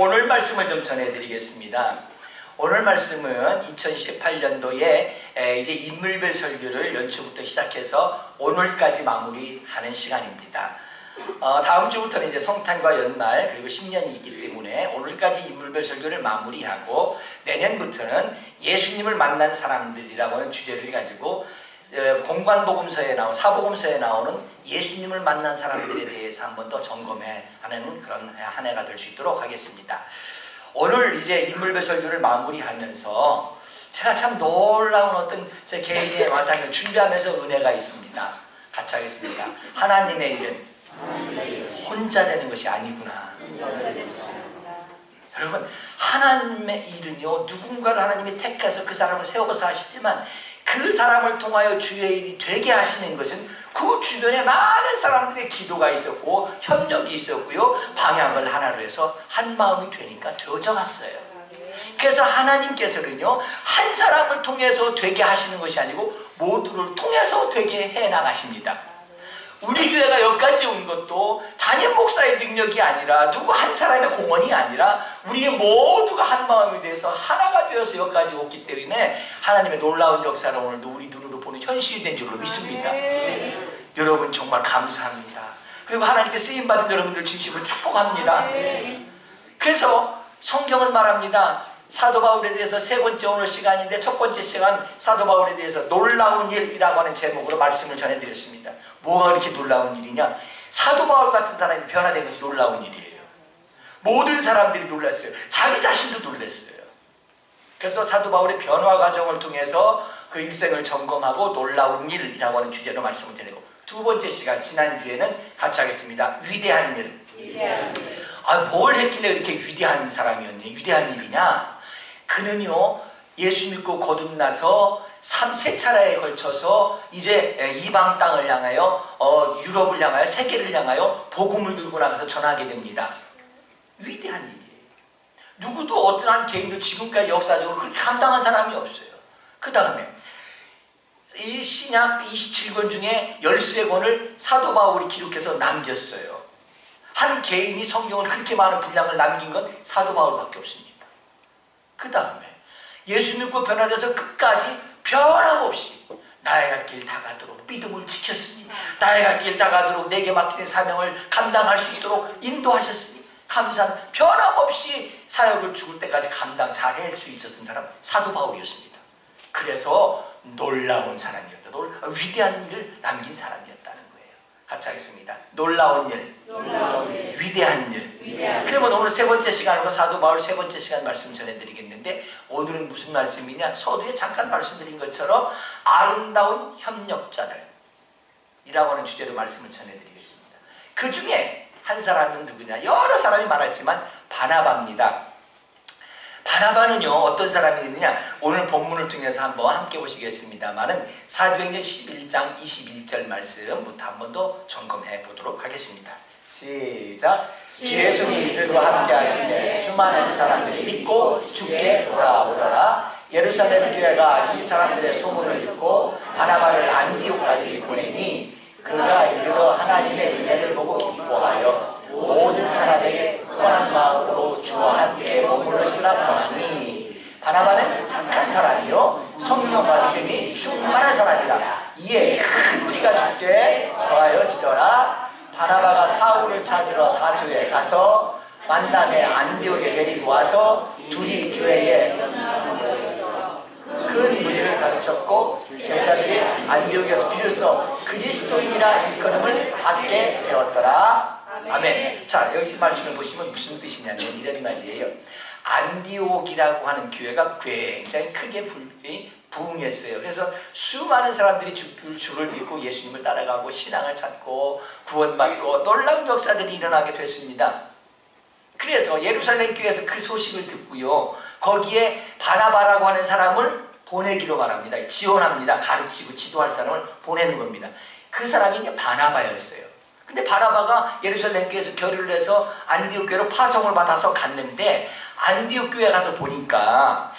오늘 말씀을 좀 전해드리겠습니다. 오늘 말씀은 2018년도에 이제 인물별 설교를 연초부터 시작해서 오늘까지 마무리하는 시간입니다. 다음 주부터는 이제 성탄과 연말 그리고 신년이 있기 때문에 오늘까지 인물별 설교를 마무리하고 내년부터는 예수님을 만난 사람들이라고 하는 주제를 가지고 공관복음서에 사복음서에 나오는 예수님을 만난 사람들에 대해서 한 번 더 점검하는 그런 한 해가 될 수 있도록 하겠습니다. 오늘 이제 인물별 설교를 마무리하면서 제가 참 놀라운 어떤 제 개인의 와닿는 준비하면서 은혜가 있습니다. 같이 하겠습니다. 하나님의 일은 혼자 되는 것이 아니구나. 여러분, 하나님의 일은요, 누군가를 하나님이 택해서 그 사람을 세워서 하시지만 그 사람을 통하여 주의 일이 되게 하시는 것은 그 주변에 많은 사람들의 기도가 있었고 협력이 있었고요, 방향을 하나로 해서 한 마음이 되니까 되어져갔어요. 그래서 하나님께서는요, 한 사람을 통해서 되게 하시는 것이 아니고 모두를 통해서 되게 해 나가십니다. 우리 교회가 여기까지 온 것도 담임 목사의 능력이 아니라 누구 한 사람의 공헌이 아니라 우리 모두가 한 마음이 돼서 하나가 되어서 여기까지 왔기 때문에 하나님의 놀라운 역사를 오늘도 우리 눈으로 보는 현실이 된 줄로 믿습니다. 여러분 정말 감사합니다. 그리고 하나님께 쓰임받은 여러분들 진심으로 축복합니다. 그래서 성경은 말합니다. 사도 바울에 대해서 세 번째 오늘 시간인데 첫 번째 시간 사도 바울에 대해서 놀라운 일이라고 하는 제목으로 말씀을 전해드렸습니다. 뭐가 그렇게 놀라운 일이냐? 사도 바울 같은 사람이 변화된 것이 놀라운 일이에요. 모든 사람들이 놀랐어요. 자기 자신도 놀랐어요. 그래서 사도 바울의 변화 과정을 통해서 그 일생을 점검하고 놀라운 일이라고 하는 주제로 말씀을 드리고, 두 번째 시간 지난주에는 같이 하겠습니다. 위대한 일. 뭘 했길래 이렇게 위대한 사람이었냐? 위대한 일이냐? 그는요, 예수 믿고 거듭나서 세 차례에 걸쳐서 이제 이방 땅을 향하여 유럽을 향하여 세계를 향하여 복음을 들고 나가서 전하게 됩니다. 위대한 일이에요. 누구도 어떤 한 개인도 지금까지 역사적으로 그렇게 감당한 사람이 없어요. 그 다음에 이 신약 27권 중에 13권을 사도 바울이 기록해서 남겼어요. 한 개인이 성경을 그렇게 많은 분량을 남긴 건 사도 바울밖에 없습니다. 그 다음에 예수 믿고 변화돼서 끝까지 변함없이 나의 갈 길 다 가도록 믿음을 지켰으니 나의 갈 길 다 가도록 내게 맡기는 사명을 감당할 수 있도록 인도하셨으니 감사한, 변함없이 사역을 죽을 때까지 감당 잘할 수 있었던 사람 사도 바울이었습니다. 그래서 놀라운 사람이었다. 위대한 일을 남긴 사람이었다는 거예요. 같이 하겠습니다. 놀라운 일, 위대한 일. 그러면 오늘 세 번째 시간으로 사도 바울 세 번째 시간 말씀 전해드리겠는데, 오늘은 무슨 말씀이냐? 서두에 잠깐 말씀드린 것처럼 아름다운 협력자들 이라고 하는 주제로 말씀을 전해드리겠습니다. 그 중에 한 사람은 누구냐? 여러 사람이 말했지만 바나바입니다. 바나바는요, 어떤 사람이 있느냐? 오늘 본문을 통해서 한번 함께 보시겠습니다만은 사도행전 11장 21절 말씀부터 한번 더 점검해 보도록 하겠습니다. 시작. 주 예수님 이들과 함께 하시되 수많은 사람들이 믿고 주께 돌아오더라. 예루살렘 교회가 이 사람들의 소문을 듣고 바나바를 안디옥까지 보내니 그가 이르러 하나님의 은혜를 보고 기뻐하여 모든 사람에게 굳건한 마음으로 주와 함께 머물러있으라 하니, 바나바는 착한 사람이요 성령과 믿음이 충만한 사람이라. 이에 큰 무리가 주께 더하여지더라. 바나바가 사울을 찾으러 다소에 가서 만남에 안디옥에 데리고 와서 둘이 교회에 큰 무리를 가르쳤고 제자들이 안디옥에서 비로소 그리스도인이라 일컬음을 받게 되었더라. 아멘. 자, 여기서 말씀을 보시면 무슨 뜻이냐면 이런 말이에요. 안디옥이라고 하는 교회가 굉장히 크게 부흥했어요. 그래서 수많은 사람들이 주를 믿고 예수님을 따라가고 신앙을 찾고 구원받고 놀라운 역사들이 일어나게 됐습니다. 그래서 예루살렘 교회에서 그 소식을 듣고요, 거기에 바나바라고 하는 사람을 보내기로 말합니다. 지원합니다. 가르치고 지도할 사람을 보내는 겁니다. 그 사람이 이제 바나바였어요. 근데 바나바가 예루살렘 교회에서 결의를 해서 안디옥 교회로 파송을 받아서 갔는데 안디옥 교회 가서 보니까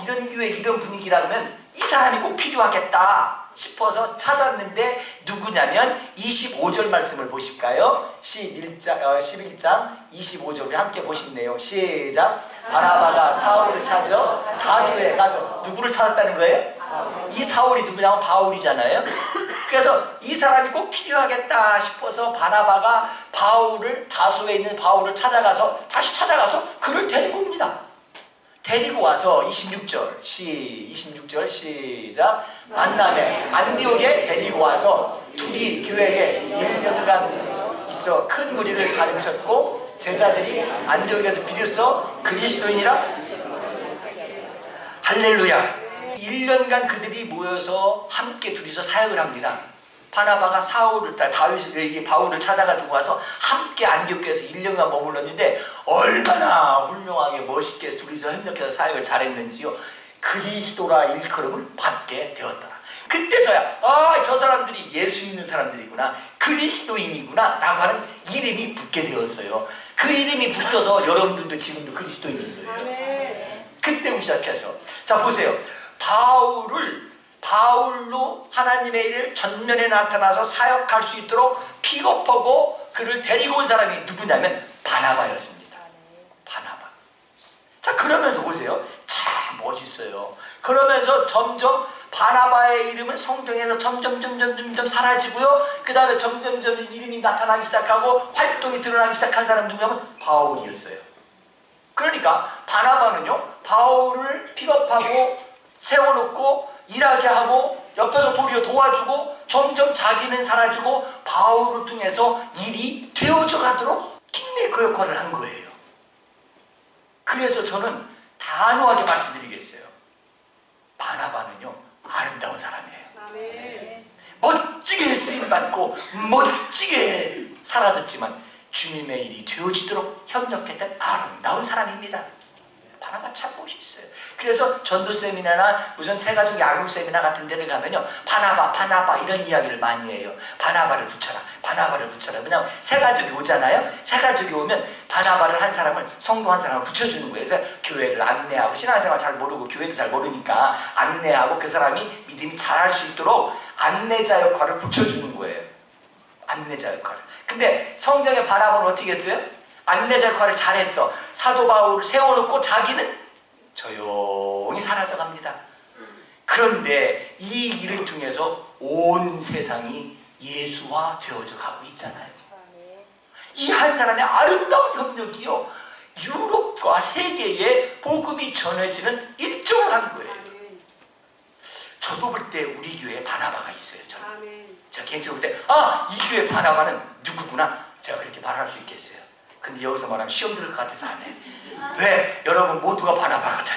이런 교회 이런 분위기라면 이 사람이 꼭 필요하겠다 싶어서 찾았는데 누구냐면 25절 말씀을 보실까요? 11장 25절을 함께 보시네요. 시작. 바나바가 사울을 찾아 다소에 가서 누구를 찾았다는 거예요? 이 사울이 누구냐면 바울이잖아요. 그래서 이 사람이 꼭 필요하겠다 싶어서 바나바가 다소에 있는 바울을 다시 찾아가서 그를 데리고 옵니다. 데리고 와서 26절 시작. 만남에 안디옥에 데리고 와서 둘이 교회에 1년간 있어 큰 무리를 가르쳤고 제자들이 안디옥에서 비로소 그리스도인이라 할렐루야. 1년간 그들이 모여서 함께 둘이서 사역을 합니다. 바나바가 바울을 찾아가지고 와서 함께 안디옥에서 1년간 머물렀는데 얼마나 훌륭하게 멋있게 둘이서 협력해서 사역을 잘했는지요. 그리스도라 일컬음을 받게 되었더라. 그때서야 저 사람들이 예수 믿는 사람들이구나, 그리스도인이구나 라고 하는 이름이 붙게 되었어요. 그 이름이 붙어서 여러분들도 지금도 그리스도인인 거예요. 그때부터 시작해서 자 보세요. 바울로 하나님의 일을 전면에 나타나서 사역할 수 있도록 픽업하고 그를 데리고 온 사람이 누구냐면 바나바였습니다. 바나바. 자 그러면서 보세요. 참 멋있어요. 그러면서 점점 바나바의 이름은 성경에서 점점 사라지고요. 그 다음에 점점 이름이 나타나기 시작하고 활동이 드러나기 시작한 사람 누구냐면 바울이었어요. 그러니까 바나바는요 바울을 픽업하고 세워놓고 일하게 하고 옆에서 도리어 도와주고 점점 자기는 사라지고 바울을 통해서 일이 되어져 가도록 킹메이커 역할을 한 거예요. 그래서 저는 단호하게 말씀드리겠어요. 바나바는요 아름다운 사람이에요. 멋지게 쓰임받고 멋지게 사라졌지만 주님의 일이 되어지도록 협력했던 아름다운 사람입니다. 바나바 참 멋있어요. 그래서 전도 세미나나 무슨 새가족 양육 세미나 같은 데를 가면요 바나바 이런 이야기를 많이 해요. 바나바를 붙여라. 왜냐면 새가족이 오잖아요. 새가족이 오면 바나바를 한 사람을, 성도 한 사람을 붙여주는 거예요. 그래서 교회를 안내하고, 신앙생활 잘 모르고 교회도 잘 모르니까 안내하고 그 사람이 믿음이 잘할 수 있도록 안내자 역할을 붙여주는 거예요. 안내자 역할을. 근데 성경의 바나바는 어떻게 했어요? 안내자 역할을 잘했어. 사도 바울을 세워놓고 자기는 조용히 사라져갑니다. 그런데 이 일을 통해서 온 세상이 예수화 되어져 가고 있잖아요. 이 한 사람의 아름다운 협력이요 유럽과 세계에 복음이 전해지는 일종을 한 거예요. 저도 볼 때 우리 교회에 바나바가 있어요. 제가 개인적으로 볼 때 이 교회 바나바는 누구구나 제가 그렇게 말할 수 있겠어요. 근데 여기서 말하면 시험 들을 것 같아서 안 해. 왜? 여러분 모두가 바나바거든.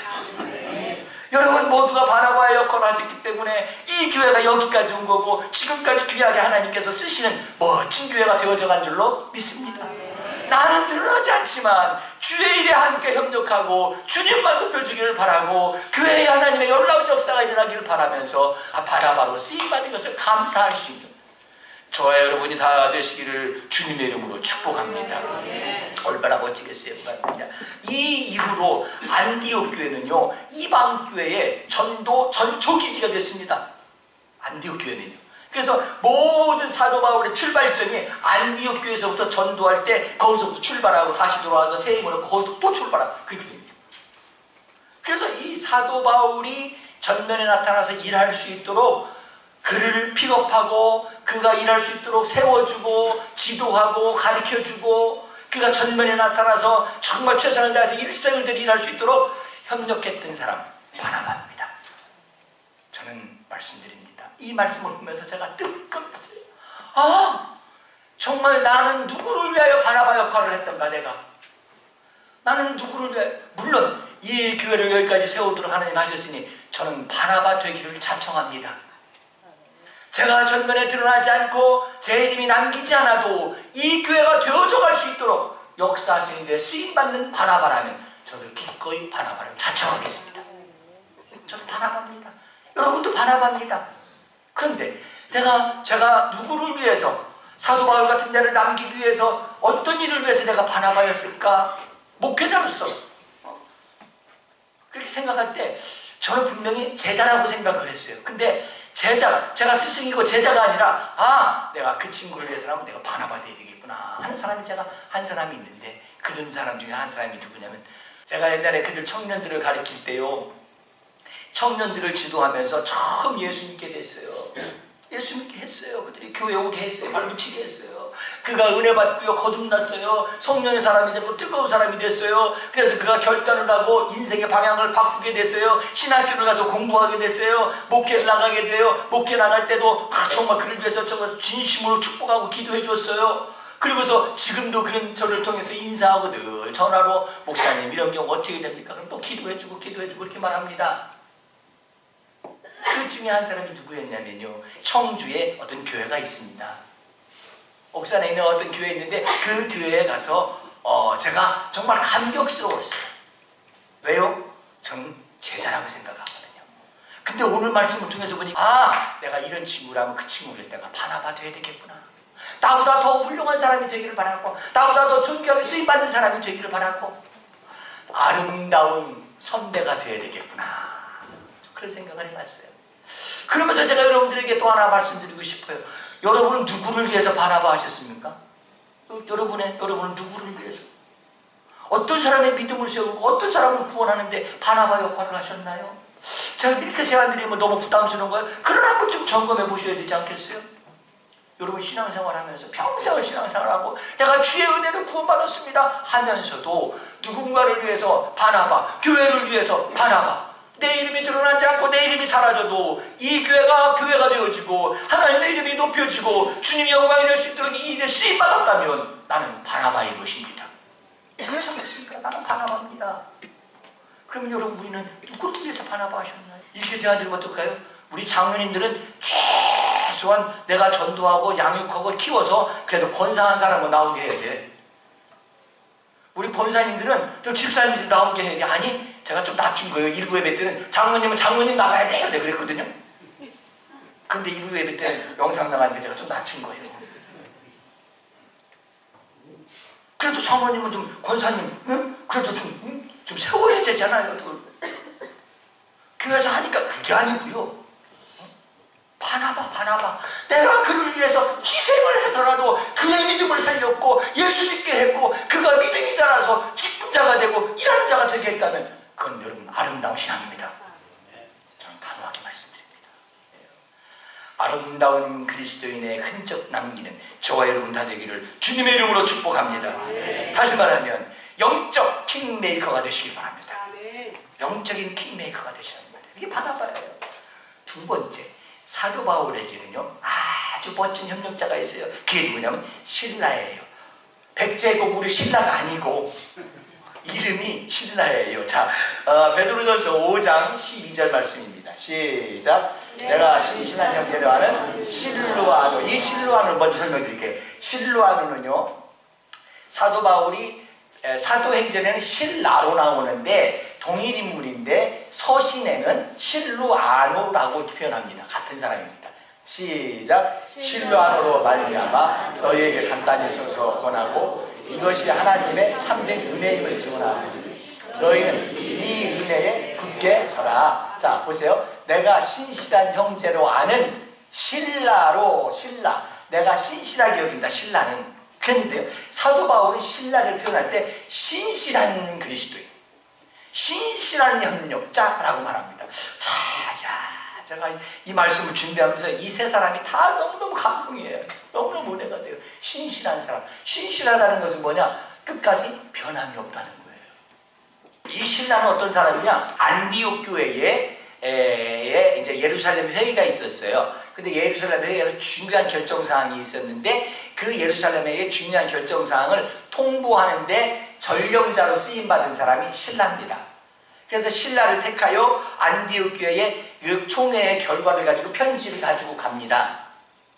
여러분 모두가 바나바의 역할을 하셨기 때문에 이 교회가 여기까지 온 거고 지금까지 귀하게 하나님께서 쓰시는 멋진 교회가 되어져 간 줄로 믿습니다. 나는 드러나지 않지만 주의 일에 함께 협력하고 주님만 높여지기를 바라고 교회에 하나님의 놀라운 역사가 일어나기를 바라면서 바나바로 쓰임받은 것을 감사할 수 있는 저와 여러분이 다 되시기를 주님의 이름으로 축복합니다. 얼마나 멋지겠어요. 이 이후로 안디옥 교회는요 이방 교회의 전초기지가 됐습니다. 안디옥 교회는요. 그래서 모든 사도 바울의 출발점이 안디옥 교회에서부터 전도할 때 거기서부터 출발하고 다시 돌아와서 새 힘을 얻고 거기서 또 출발하고 그렇게 됩니다. 그래서 이 사도 바울이 전면에 나타나서 일할 수 있도록 그를 픽업하고 그가 일할 수 있도록 세워주고 지도하고 가르쳐주고 그가 전면에 나타나서 정말 최선을 다해서 일생을 들여 일할 수 있도록 협력했던 사람 바나바입니다. 저는 말씀드립니다. 이 말씀을 보면서 제가 뜨끔했어요. 정말 나는 누구를 위하여 바나바 역할을 했던가. 내가 나는 누구를 위하여, 물론 이 교회를 여기까지 세우도록 하나님 하셨으니 저는 바나바 되기를 자청합니다. 제가 전면에 드러나지 않고 제 이름이 남기지 않아도 이 교회가 되어져 갈 수 있도록 역사하시는 데 쓰임받는 바나바라면 저도 기꺼이 바나바를 자청하겠습니다. 저는 바나바입니다. 여러분도 바나바입니다. 그런데 제가 누구를 위해서, 사도 바울 같은 자를 남기기 위해서 어떤 일을 위해서 내가 바나바였을까? 목회자로서 생각할 때 저는 분명히 제자라고 생각을 했어요. 근데 제가 스승이고 제자가 아니라 내가 그 친구를 위해서라면 내가 바나바 돼야 되겠구나 하는 사람이 제가 한 사람이 있는데, 그런 사람 중에 한 사람이 누구냐면, 제가 옛날에 그들 청년들을 가르칠 때요, 청년들을 지도하면서 처음 예수 믿게 됐어요. 예수 믿게 했어요. 그들이 교회 오게 했어요. 발붙이게 했어요. 그가 은혜 받고요, 거듭났어요. 성령의 사람이 되고 뜨거운 사람이 됐어요. 그래서 그가 결단을 하고 인생의 방향을 바꾸게 됐어요. 신학교를 가서 공부하게 됐어요. 목회를 나가게 돼요. 목회 나갈 때도 정말 그를 위해서 진심으로 축복하고 기도해 줬어요. 그리고서 지금도 그런 저를 통해서 인사하고 늘 전화로 목사님 이런 경우 어떻게 됩니까? 그럼 또 기도해주고 이렇게 말합니다. 그 중에 한 사람이 누구였냐면요, 청주에 어떤 교회가 있습니다. 옥산에 있는 어떤 교회에 있는데 그 교회에 가서 제가 정말 감격스러웠어요. 왜요? 전 제자라고 생각하거든요. 근데 오늘 말씀을 통해서 보니 내가 이런 친구라면 그 친구를 내가 바나바 돼야 되겠구나. 나보다 더 훌륭한 사람이 되기를 바라고, 나보다 더 존귀하게 쓰임받는 사람이 되기를 바라고, 아름다운 선배가 돼야 되겠구나, 그런 생각을 해봤어요. 그러면서 제가 여러분들에게 또 하나 말씀드리고 싶어요. 여러분은 누구를 위해서 바나바 하셨습니까? 여러분은 누구를 위해서? 어떤 사람의 믿음을 세우고 어떤 사람을 구원하는데 바나바 역할을 하셨나요? 제가 이렇게 제안 드리면 너무 부담스러운 거예요. 그러나 한번 좀 점검해 보셔야 되지 않겠어요? 여러분 신앙생활 하면서 평생을 신앙생활하고 내가 주의 은혜를 구원받았습니다 하면서도 누군가를 위해서 바나바, 교회를 위해서 바나바, 내 이름이 드러나지 않고 내 이름이 사라져도 이 교회가 되어지고 하나님의 이름이 높여지고 주님이 영광이 될 수 있도록 이 일에 쓰임받았다면 나는 바나바의 것입니다. 그렇지 않겠습니까? 나는 바나바입니다. 그러면 여러분, 우리는 누구를 위해서 바나바 하셨나요? 이렇게 제안드리면 어떨까요? 우리 장로님들은 최소한 내가 전도하고 양육하고 키워서 그래도 권사한 사람은 나오게 해야 돼. 우리 권사님들은 좀 집사님들 나오게 해야 돼. 아니, 제가 좀 낮춘 거예요. 일부 예배 때는 장로님은 장로님 나가야 돼요, 내가 그랬거든요. 근데 일부 예배 때는 영상 나가니까 제가 좀 낮춘 거예요. 그래도 장로님은 좀, 권사님, 응? 그래도 좀 세워야 되잖아요. 교회에서 하니까 그게 아니고요. 바나바, 내가 그를 위해서 희생을 해서라도 그의 믿음을 살렸고 예수 믿게 했고 그가 믿음이 자라서 직분자가 되고 일하는 자가 되게 했다면 그건 여러분 아름다운 신앙입니다. 저는 단호하게 말씀드립니다. 아름다운 그리스도인의 흔적 남기는 저와 여러분 다 되기를 주님의 이름으로 축복합니다. 다시 말하면 영적 킹메이커가 되시길 바랍니다. 영적인 킹메이커가 되시는 말이에요. 이게 바나바예요. 두 번째, 사도 바울에게는요 아주 멋진 협력자가 있어요. 그게 누구냐면 실라예요. 백제국 우리 신라가 아니고 이름이 실라예요. 자, 베드로전서 5장 12절 말씀입니다. 시작. 내가 신실한 형제로 하는 실루아노. 이 실루아노를 먼저 설명드릴게요. 실루아노는요, 사도 바울이 사도행전에는 실라로 나오는데 동일 인물인데 서신에는 실루아노라고 표현합니다. 같은 사람입니다. 시작. 실루아노로 말미암아 너희에게 간단히 써서 권하고 이것이 하나님의 참된 은혜임을 증언하니 너희는 이 은혜에 굳게 서라. 자, 보세요. 내가 신실한 형제로 아는 실라. 내가 신실하게 여긴다. 신라는. 그랬는데요, 사도 바울은 신라를 표현할 때 신실한 그리스도인, 신실한 협력자라고 말합니다. 자, 제가 이 말씀을 준비하면서 이 세 사람이 다 너무너무 감동이에요. 너무너무 은혜가 돼요. 신실한 사람. 신실하다는 것은 뭐냐? 끝까지 변함이 없다는 거예요. 이 신라는 어떤 사람이냐? 안디옥 교회에 이제 예루살렘 회의가 있었어요. 근데 예루살렘 회의에서 중요한 결정사항이 있었는데 그 예루살렘 회의의 중요한 결정사항을 통보하는데 전령자로 쓰임받은 사람이 신라입니다. 그래서 신라를 택하여 안디옥 교회의 그 총회의 결과를 가지고 편지를 가지고 갑니다.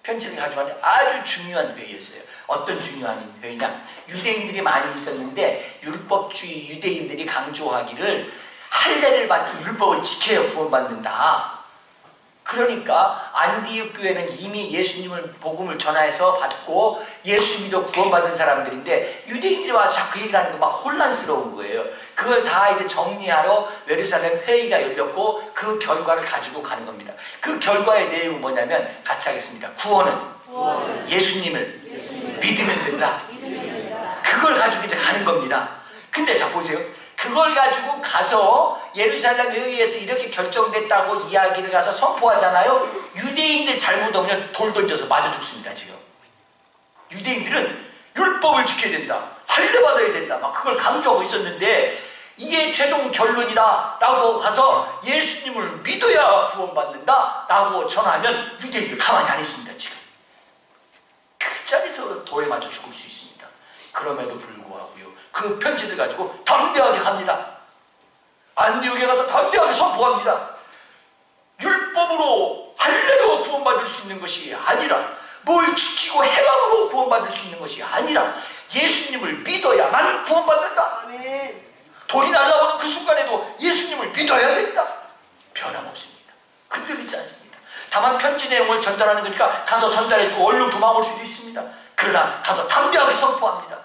편지를 가지고 가는데 아주 중요한 회의였어요. 어떤 중요한 회의냐? 유대인들이 많이 있었는데 율법주의 유대인들이 강조하기를 할례를 받고 율법을 지켜야 구원받는다. 그러니까 안디옥 교회는 이미 예수님을 복음을 전하여서 받고 예수님도 구원받은 사람들인데 유대인들이 와서 자꾸 얘기를 하는 거 막 혼란스러운 거예요. 그걸 다 이제 정리하러 예루살렘 회의가 열렸고 그 결과를 가지고 가는 겁니다. 그 결과의 내용은 뭐냐면 같이 하겠습니다. 구원은 예수님을 믿으면 된다. 그걸 가지고 이제 가는 겁니다. 근데 자 보세요. 그걸 가지고 가서 예루살렘 회의에서 이렇게 결정됐다고 이야기를 가서 선포하잖아요. 유대인들 잘못 오면 돌 던져서 맞아 죽습니다. 지금 유대인들은 율법을 지켜야 된다, 할례 받아야 된다, 막 그걸 강조하고 있었는데 이게 최종 결론이다 라고 가서 예수님을 믿어야 구원받는다 라고 전하면 유대인들 가만히 안 있습니다. 지금 그 자리에서 돌에 맞아 죽을 수 있습니다. 그럼에도 불구하고요, 그 편지를 가지고 담대하게 갑니다. 안디옥에 가서 담대하게 선포합니다. 율법으로 할례로 구원받을 수 있는 것이 아니라, 뭘 지키고 행함으로 구원받을 수 있는 것이 아니라 예수님을 믿어야만 구원받는다. 아멘. 돌이 날아오는 그 순간에도 예수님을 믿어야 된다. 변함없습니다. 흔들리지 않습니다. 다만 편지 내용을 전달하는 거니까 가서 전달해주고 얼른 도망올 수도 있습니다. 그러나 가서 담대하게 선포합니다.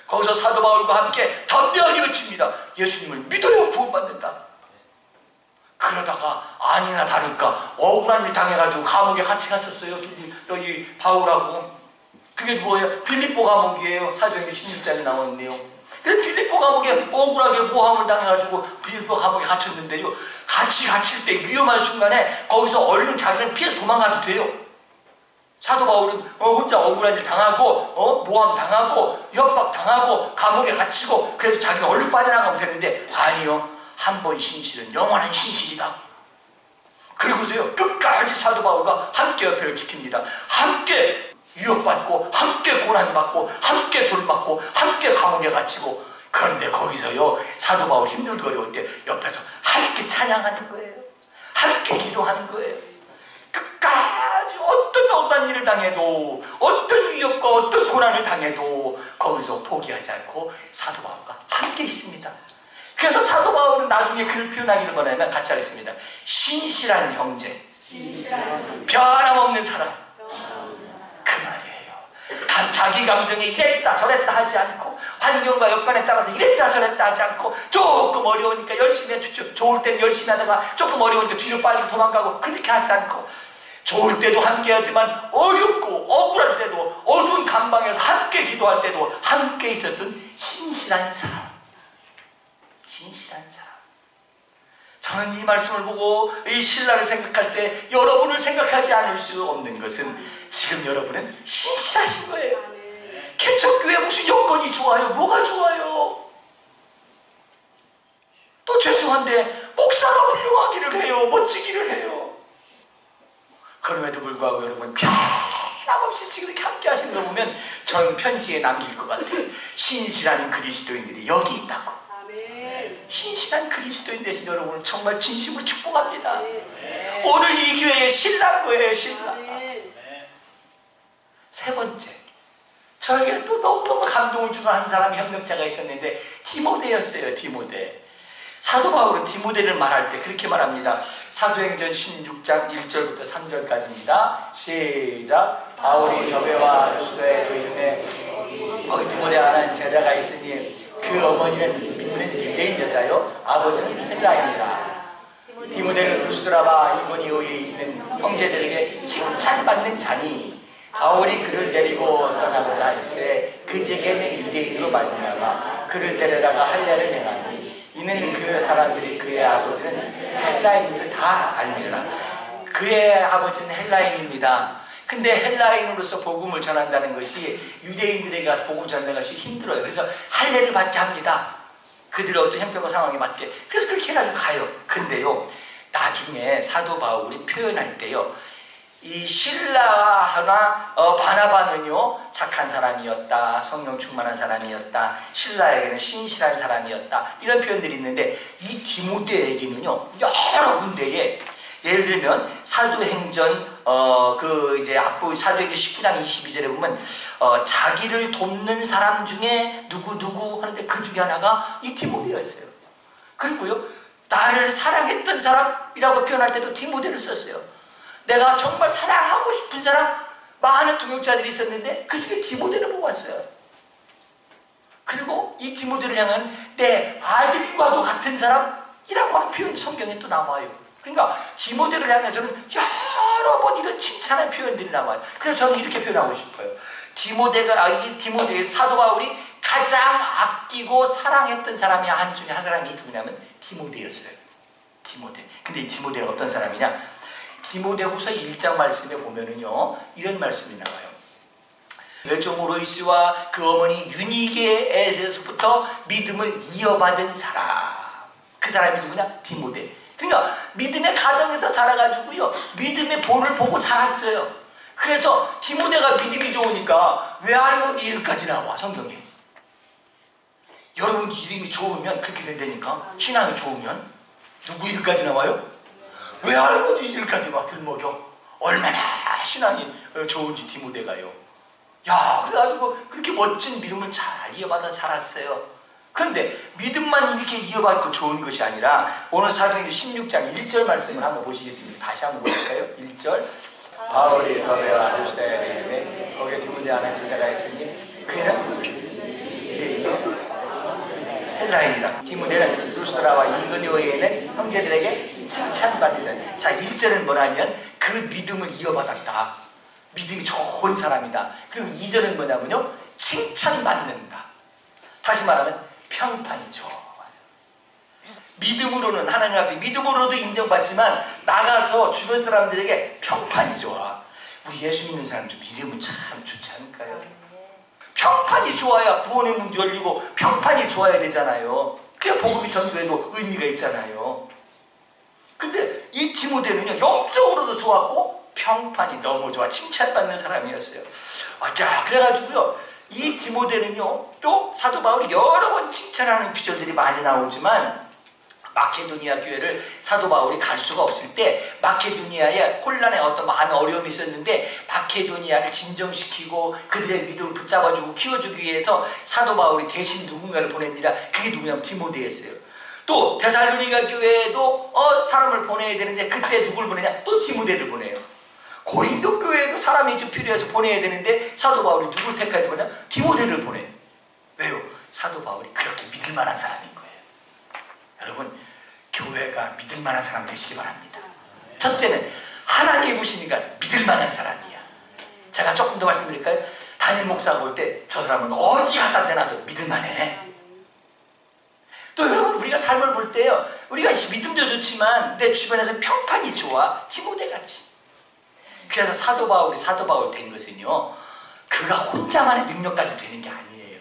거기서 사도 바울과 함께 담대하게 외칩니다. 예수님을 믿어야 구원받는다. 그러다가 아니나 다를까 억울한 일 당해가지고 감옥에 같이 갇혔어요. 여기 바울하고. 그게 뭐예요? 빌립보 감옥이에요. 사도행전 16장에 나오는 내용. 근데 빌립보 감옥에 억울하게 모함을 당해가지고 빌립보 감옥에 갇혔는데요, 같이 갇힐 때 위험한 순간에 거기서 얼른 자기는 피해서 도망가도 돼요. 사도 바울은 혼자 억울한 일 당하고 모함 당하고 협박 당하고 감옥에 갇히고 그래서 자기는 얼른 빠져나가면 되는데 아니요, 한 번 신실은 영원한 신실이다. 그리고서요 끝까지 사도 바울과 함께 옆에를 지킵니다. 함께 위협받고 함께 고난받고 함께 돌맞고 함께 감옥에 갇히고, 그런데 거기서요 사도 바울 힘들거려올 때 옆에서 함께 찬양하는 거예요. 함께 기도하는 거예요. 끝까지 어떤 억울한 일을 당해도 어떤 위협과 어떤 고난을 당해도 거기서 포기하지 않고 사도 바울과 함께 있습니다. 그래서 사도 바울은 나중에 그를 표현하기를 뭐냐면 같이 하겠습니다. 신실한 형제, 변함없는 사람. 그 말이에요. 자기 감정에 이랬다 저랬다 하지 않고, 환경과 여건에 따라서 이랬다 저랬다 하지 않고, 조금 어려우니까 열심히 해주죠. 좋을 때는 열심히 하다가 조금 어려우니까 뒤로 빠지고 도망가고, 그렇게 하지 않고, 좋을 때도 함께 하지만 어렵고 억울할 때도 어두운 감방에서 함께 기도할 때도 함께 있었던 신실한 사람. 신실한 사람. 저는 이 말씀을 보고 이 신라를 생각할 때 여러분을 생각하지 않을 수 없는 것은 지금 여러분은 신실하신 거예요. 개척교회 무슨 여건이 좋아요? 뭐가 좋아요? 또 죄송한데 목사가 훌륭하기를 해요. 멋지기를 해요. 그럼에도 불구하고 여러분 변함없이 지금 이렇게 함께 하시는 거 보면 전 편지에 남길 것 같아요. 신실한 그리스도인들이 여기 있다고. 신실한 그리스도인 되신 여러분을 정말 진심으로 축복합니다. 오늘 이 교회의 신랑 거예요. 신랑. 세 번째, 저에게 또 너무너무 감동을 주는 한 사람 협력자가 있었는데 디모데였어요. 디모데. 사도 바울은 디모데를 말할 때 그렇게 말합니다. 사도행전 16장 1절부터 3절까지입니다. 시작. 바울이 여배와 루스의 그 이름에 거기 디모데 하는 제자가 있으니 그 어머니는 믿는 유대인 여자요 아버지는 헬라인이라. 디모데는 루스드라와 이고니오에 있는 형제들에게 칭찬받는 자니 바울이 그를 데리고 떠나고자 할세 그제게는 유대인으로 말미암아 그를 데려다가 할례를 행하니 이는 그 사람들이 그의 아버지는 헬라인을 다 알미라. 그의 아버지는 헬라인입니다. 근데 헬라인으로서 복음을 전한다는 것이 유대인들에게 가서 복음을 전한다는 것이 힘들어요. 그래서 할례를 받게 합니다. 그들의 어떤 형편과 상황에 맞게. 그래서 그렇게 해가지고 가요. 근데요 나중에 사도 바울이 표현할 때요, 이 실라나 바나바는요 착한 사람이었다, 성령 충만한 사람이었다, 실라에게는 신실한 사람이었다, 이런 표현들이 있는데 이 디모데에게는요 여러 군데에, 예를 들면 사도행전 이제 앞부 사도행전 19장 22절에 보면 자기를 돕는 사람 중에 누구 하는데 그 중에 하나가 이 디모데였어요. 그리고요 나를 사랑했던 사람이라고 표현할 때도 디모데를 썼어요. 내가 정말 사랑하고 싶은 사람 많은 동역자들이 있었는데 그 중에 디모데를 뽑았어요. 그리고 이 디모데를 향한 내 아들과도 같은 사람이라고 하는 표현도 성경에 또 나와요. 그러니까 디모데를 향해서는 여러 번 이런 칭찬의 표현들이 나와요. 그래서 저는 이렇게 표현하고 싶어요. 이 디모데의 사도 바울이 가장 아끼고 사랑했던 사람이 한 중에 한 사람이 누구냐면 디모데였어요. 디모데. 근데 이 디모데는 어떤 사람이냐? 디모데 후서 1장 말씀에 보면은요, 이런 말씀이 나와요. 외종 로이스와 그 어머니 유니게에서부터 믿음을 이어받은 사람. 그 사람이 누구냐? 디모데. 그러니까 믿음의 가정에서 자라가지고요, 믿음의 본을 보고 자랐어요. 그래서 디모데가 믿음이 좋으니까 외할머니 이름까지 나와, 성경에. 여러분 이름이 좋으면 그렇게 된다니까. 신앙이 좋으면 누구 이름까지 나와요? 외할머니 이름까지 막 들먹여. 얼마나 신앙이 좋은지 디모데가요. 야, 그래가지고 그렇게 멋진 믿음을 잘 이어받아 자랐어요. 그런데 믿음만 이렇게 이어받고 좋은 것이 아니라 오늘 사도행전 16장 1절 말씀을 한번 보시겠습니다. 다시 한번 보실까요? 1절. 바울이 더 배워 아르시다야 되는데 거기에 디모데 하나 제자가 있으니 그는 헬라인이라. 디모데는 루스드라와 이그니오에는 형제들에게 칭찬받는. 자, 1절은 뭐냐면 그 믿음을 이어받았다. 믿음이 좋은 사람이다. 그리고 2절은 뭐냐면요, 칭찬받는다. 다시 말하면 평판이 좋아. 믿음으로는 하나님 앞에 믿음으로도 인정받지만 나가서 주변 사람들에게 평판이 좋아. 우리 예수 믿는 사람들 이름은 참 좋지 않을까요? 평판이 좋아야 구원의 문이 열리고 평판이 좋아야 되잖아요. 그래야 복음이 전도에도 의미가 있잖아요. 근데 이 디모데는요, 영적으로도 좋았고 평판이 너무 좋아. 칭찬받는 사람이었어요. 자, 그래가지고요, 이 디모데는요, 또 사도 바울이 여러 번 칭찬하는 구절들이 많이 나오지만 마케도니아 교회를 사도 바울이 갈 수가 없을 때 마케도니아에 혼란에 어떤 많은 어려움이 있었는데 마케도니아를 진정시키고 그들의 믿음을 붙잡아주고 키워주기 위해서 사도 바울이 대신 누군가를 보냅니다. 그게 누구냐면 디모데였어요. 또 데살로니가 교회에도 사람을 보내야 되는데 그때 누굴 보내냐? 또 디모데를 보내요. 고린도 교회에도 사람이 좀 필요해서 보내야 되는데 사도 바울이 누굴 택해서 보냐? 디모데를 보내요. 왜요? 사도 바울이 그렇게 믿을 만한 사람인 거예요. 여러분, 교회가 믿을 만한 사람 되시기 바랍니다. 첫째는 하나님이 보시니까 믿을 만한 사람이야. 제가 조금 더 말씀드릴까요? 담임 목사가 볼 때 저 사람은 어디 갖다 대놔도 믿을 만해. 또 여러분, 우리가 삶을 볼 때요, 우리가 믿음도 좋지만 내 주변에서 평판이 좋아. 디모데같이. 그래서 사도 바울 된 것은요, 그가 혼자만의 능력 가지고 되는 게 아니에요.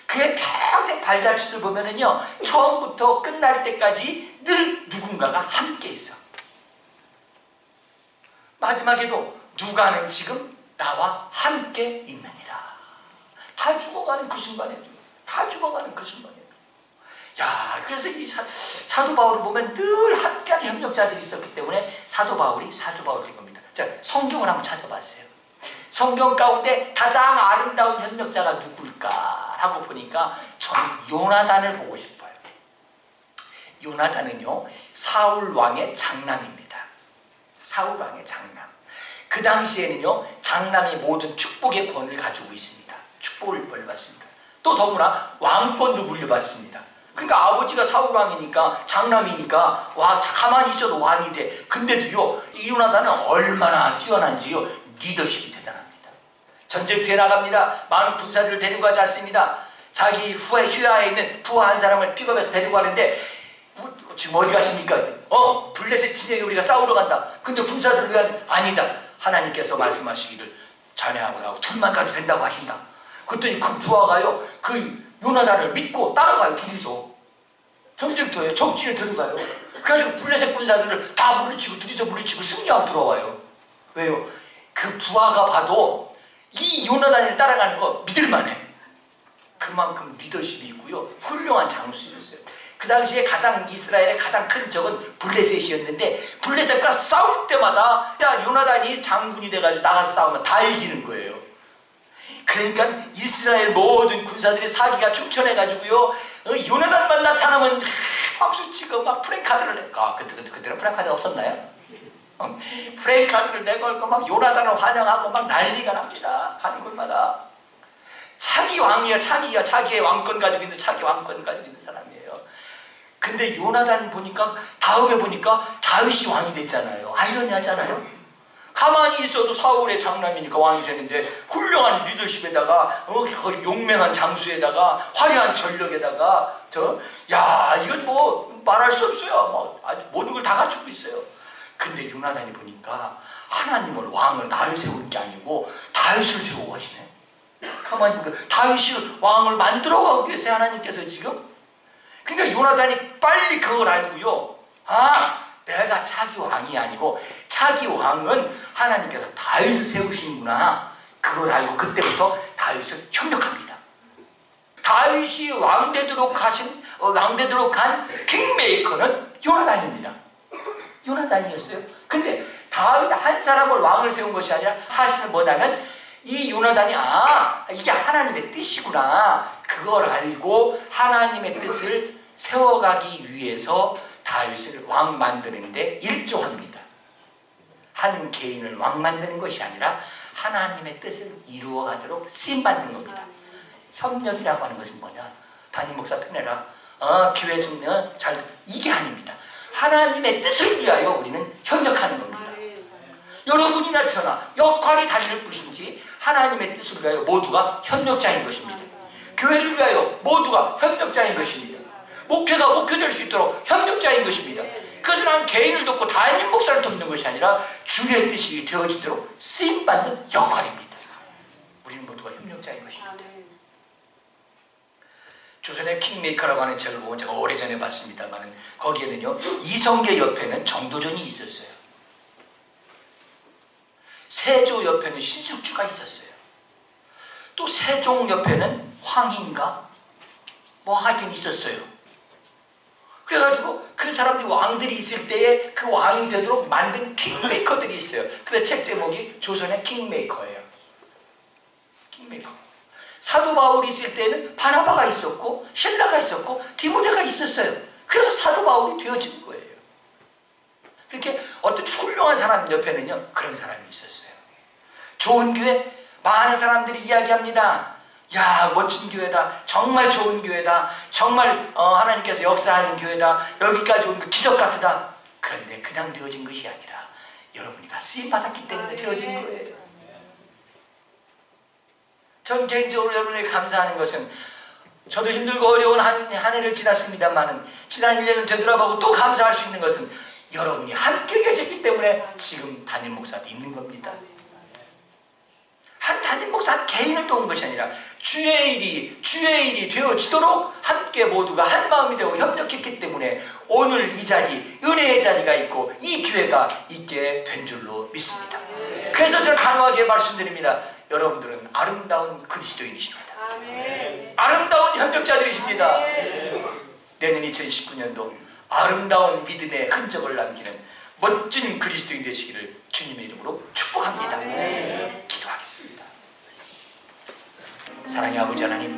그의 평생 발자취를 보면은요, 처음부터 끝날 때까지 늘 누군가가 함께 있어. 마지막에도 누가는 지금 나와 함께 있느니라. 다 죽어가는 그 순간에도. 다 죽어가는 그 순간에도. 야, 그래서 이 사도 바울을 보면 늘 함께하는 협력자들이 있었기 때문에 사도 바울이 된 겁니다. 자, 성경을 한번 찾아봤어요. 성경 가운데 가장 아름다운 협력자가 누굴까 하고 보니까 저는 요나단을 보고 싶어요. 요나단은요, 사울 왕의 장남입니다. 사울 왕의 장남. 그 당시에는요, 장남이 모든 축복의 권을 가지고 있습니다. 축복을 받습니다. 또 더구나 왕권도 물려받습니다. 그러니까 아버지가 사울 왕이니까, 장남이니까 가만히 있어도 왕이 돼. 근데도요, 이 요나단은 얼마나 뛰어난지요, 리더십이 대단합니다. 전쟁터에 나갑니다. 많은 군사들을 데리고 가지 않습니다. 자기 휴하에 있는 부하 한 사람을 픽업해서 데리고 가는데, 지금 어디 가십니까? 블레셋 진영에 우리가 싸우러 간다. 근데 군사들을 위한 아니다. 하나님께서 말씀하시기를 자네하고 나하고 천만까지 된다고 하신다. 그랬더니 그 부하가요, 그 요나단을 믿고 따라가요. 둘이서 전쟁터에 적진을 들어가요. 그래가지고 블레셋 군사들을 다 물리치고 둘이서 물리치고 승리하고 들어와요. 왜요? 그 부하가 봐도 이 요나단을 따라가는 거 믿을만해. 그만큼 리더십이 있고요, 훌륭한 장수였어요. 그 당시에 이스라엘의 가장 큰 적은 블레셋이었는데, 블레셋과 싸울 때마다 요나단이 장군이 돼가지고 나가서 싸우면 다 이기는 거예요. 그러니까 이스라엘 모든 군사들의 사기가 충천해가지고요, 요나단만 나타나면 박수치고 막 프레카드를 내. 그때는 프레카드가 없었나요? 프레이카드를 내걸고 막 요나단을 환영하고 막 난리가 납니다. 가는 곳마다. 차기 왕이야, 자기의 왕권 가지고 있는, 자기 왕권 가지고 있는 사람이에요. 근데 요나단 보니까, 다음에 보니까 다윗이 왕이 됐잖아요. 아이러니하잖아요. 가만히 있어도 사울의 장남이니까 왕이 되는데, 훌륭한 리더십에다가 용맹한 장수에다가 화려한 전력에다가 이건 뭐 말할 수 없어요. 뭐 아주 모든 걸 다 갖추고 있어요. 근데 요나단이 보니까 하나님을, 왕을, 나를 세우는 게 아니고 다윗을 세우고 하시네. 가만히 보니까 다윗을 왕을 만들어가고 계세요, 하나님께서 지금. 그러니까 요나단이 빨리 그걸 알고요, 내가 차기 왕이 아니고 차기 왕은 하나님께서 다윗을 세우시는구나, 그걸 알고 그때부터 다윗을 협력합니다. 다윗이 왕되도록 간 킹메이커는 요나단입니다. 요나단이었어요. 근데 다윗 한 사람을 왕을 세운 것이 아니라, 사실은 뭐냐면 이 요나단이 이게 하나님의 뜻이구나, 그걸 알고 하나님의 뜻을 세워가기 위해서 다윗을 왕 만드는데 일조합니다. 한 개인을 왕 만드는 것이 아니라 하나님의 뜻을 이루어가도록 쓰임받는 겁니다. 협력이라고 하는 것은 뭐냐, 담임 목사 편해라, 교회 좀 이게 아닙니다. 하나님의 뜻을 위하여 우리는 협력하는 겁니다. 여러분이나 저나 역할이 다를 뿐이지 하나님의 뜻을 위하여 모두가 협력자인 것입니다. 교회를 위하여 모두가 협력자인 것입니다. 목회가 목회될 수 있도록 협력자인 것입니다. 그것은 한 개인을 돕고 담임 목사를 돕는 것이 아니라 주의 뜻이 되어지도록 쓰임받는 역할입니다. 우리는 모두가 협력자인 것입니다. 조선의 킹메이커라고 하는 책을 보면, 제가 오래전에 봤습니다만 거기에는요, 이성계 옆에는 정도전이 있었어요. 세조 옆에는 신숙주가 있었어요. 또 세종 옆에는 황희인가 뭐 하긴 있었어요. 그래가지고 그 사람들이 왕들이 있을 때에 그 왕이 되도록 만든 킹메이커들이 있어요. 그래서 책 제목이 조선의 킹메이커예요. 킹메이커. 사도 바울이 있을 때는 바나바가 있었고 실라가 있었고 디모데가 있었어요. 그래서 사도 바울이 되어진 거예요. 그렇게 어떤 훌륭한 사람 옆에는요, 그런 사람이 있었어요. 좋은 교회, 많은 사람들이 이야기합니다. 야, 멋진 교회다, 정말 좋은 교회다, 정말 하나님께서 역사하는 교회다, 여기까지 온 거 기적 같다. 그런데 그냥 되어진 것이 아니라 여러분이 다 쓰임받았기 때문에 되어진 거예요. 전 개인적으로 여러분에게 감사하는 것은, 저도 힘들고 어려운 한 해를 지났습니다만은 지난 1년을 되돌아보고 또 감사할 수 있는 것은 여러분이 함께 계셨기 때문에 지금 담임 목사도 있는 겁니다. 한 담임 목사 한 개인을 도운 것이 아니라 주의 일이 되어지도록 함께 모두가 한 마음이 되고 협력했기 때문에 오늘 이 자리, 은혜의 자리가 있고 이 기회가 있게 된 줄로 믿습니다. 그래서 저는 단호하게 말씀드립니다. 여러분들은 아름다운 그리스도인이십니다. 아름다운 협력자들이십니다. 내년 2019년도 아름다운 믿음의 흔적을 남기는 멋진 그리스도인 되시기를 주님의 이름으로 축복합니다. 기도하겠습니다. 사랑의 아버지 하나님,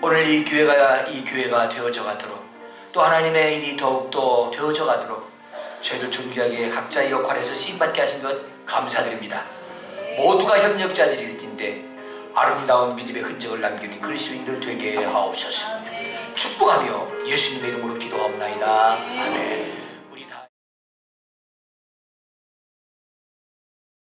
오늘 이 교회가 되어져 가도록, 또 하나님의 일이 더욱더 되어져 가도록 저희를 존귀하게 각자의 역할에서 쓰임받게 하신 것 감사드립니다. 모두가 협력자들일 텐데 아름다운 믿음의 흔적을 남기는 그리스도인들 되게 하옵소서. 축복하며 예수님의 이름으로 기도하옵나이다. 아멘.